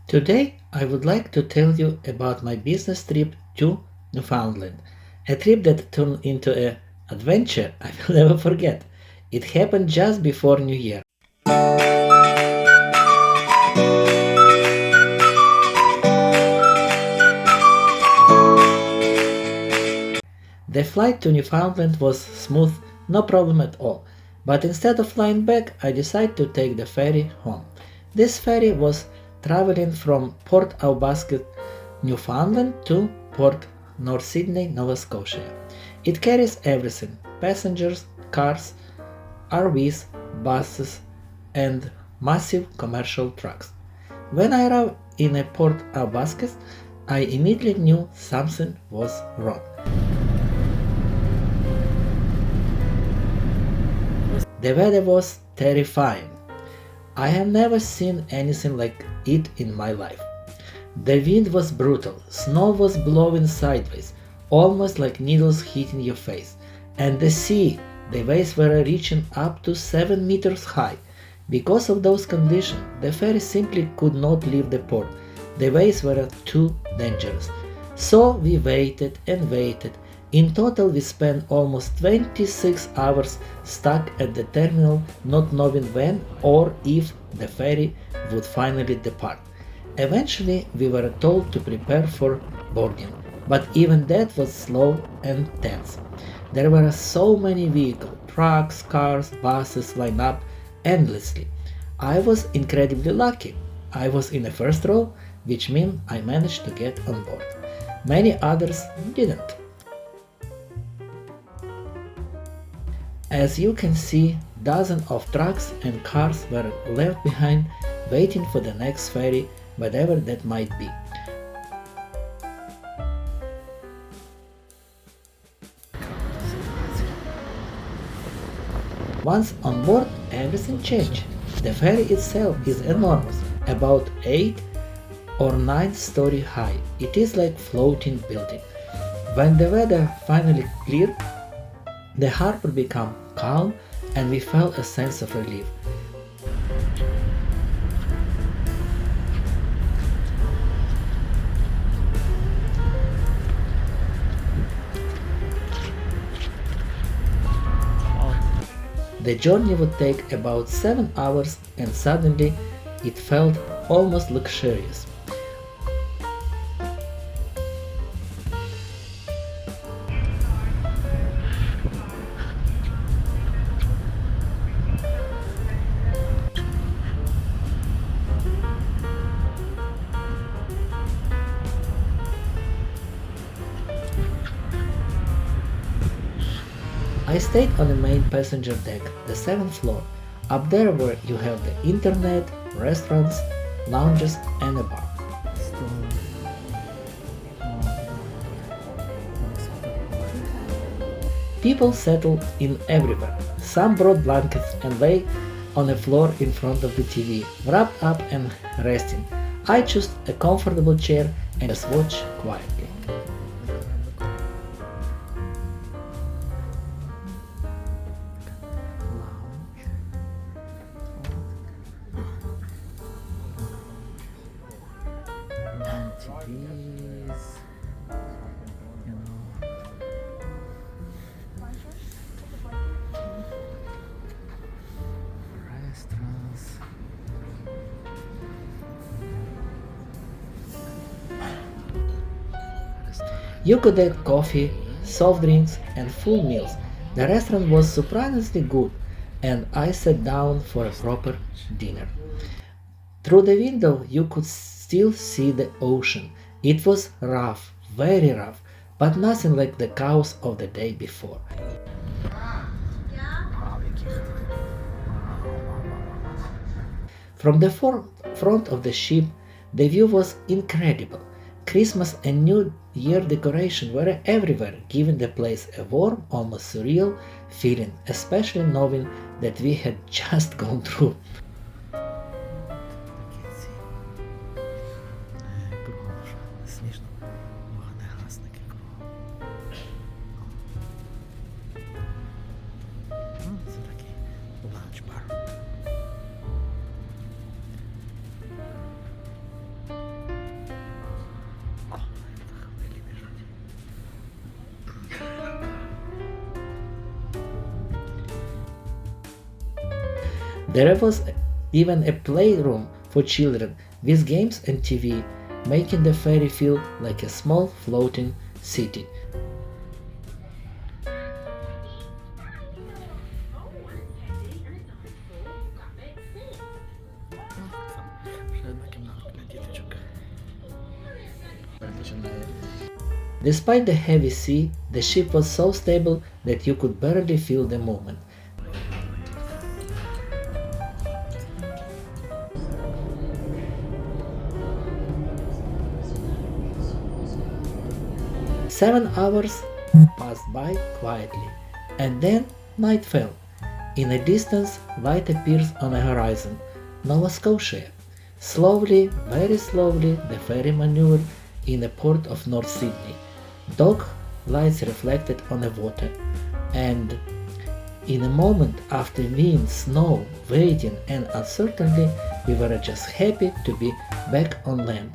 Today, I would like to tell you about my business trip to Newfoundland, a trip that turned into an adventure I will never forget. It happened just before New Year. The flight to Newfoundland was smooth, no problem at all. But instead of flying back, I decided to take the ferry home. This ferry was traveling from Port Albasket, Newfoundland to Port North Sydney, Nova Scotia. It carries everything: passengers, cars, RVs, buses, and massive commercial trucks. When I arrived in a Port Albasket, I immediately knew something was wrong. The weather was terrifying. I have never seen anything like it in my life. The wind was brutal, snow was blowing sideways, almost like needles hitting your face, and the waves were reaching up to 7 meters high. Because of those conditions, the ferry simply could not leave the port. The waves were too dangerous. So we waited and waited. In total, we spent almost 26 hours stuck at the terminal, not knowing when or if the ferry would finally depart. Eventually, we were told to prepare for boarding, but even that was slow and tense. There were so many vehicles, trucks, cars, buses lined up endlessly. I was incredibly lucky. I was in the first row, which meant I managed to get on board. Many others didn't. As you can see, dozens of trucks and cars were left behind, waiting for the next ferry, whatever that might be. Once on board, everything changed. The ferry itself is enormous, about 8 or 9 stories high. It is like floating building. When the weather finally cleared, the harbor became calm and we felt a sense of relief. The journey would take about 7 hours and suddenly it felt almost luxurious. I stayed on the main passenger deck, the 7th floor, up there where you have the internet, restaurants, lounges, and a bar. People settled in everywhere. Some brought blankets and lay on the floor in front of the TV, wrapped up and resting. I chose a comfortable chair and just watched quietly. You could get coffee, soft drinks, and full meals. The restaurant was surprisingly good, and I sat down for a proper dinner. Through the window, you could still see the ocean. It was rough, very rough, but nothing like the chaos of the day before. From the front of the ship, the view was incredible. Christmas and New Year decorations were everywhere, giving the place a warm, almost surreal feeling, especially knowing that we had just gone through. There was even a playroom for children with games and TV, making the ferry feel like a small floating city. Despite the heavy sea, the ship was so stable that you could barely feel the movement. Seven hours passed by quietly, and then night fell. In the distance, light appears on the horizon. Nova Scotia. Slowly, very slowly, the ferry maneuvered in the port of North Sydney. Dock lights reflected on the water, and in a moment after wind, snow, waiting, and uncertainty, we were just happy to be back on land.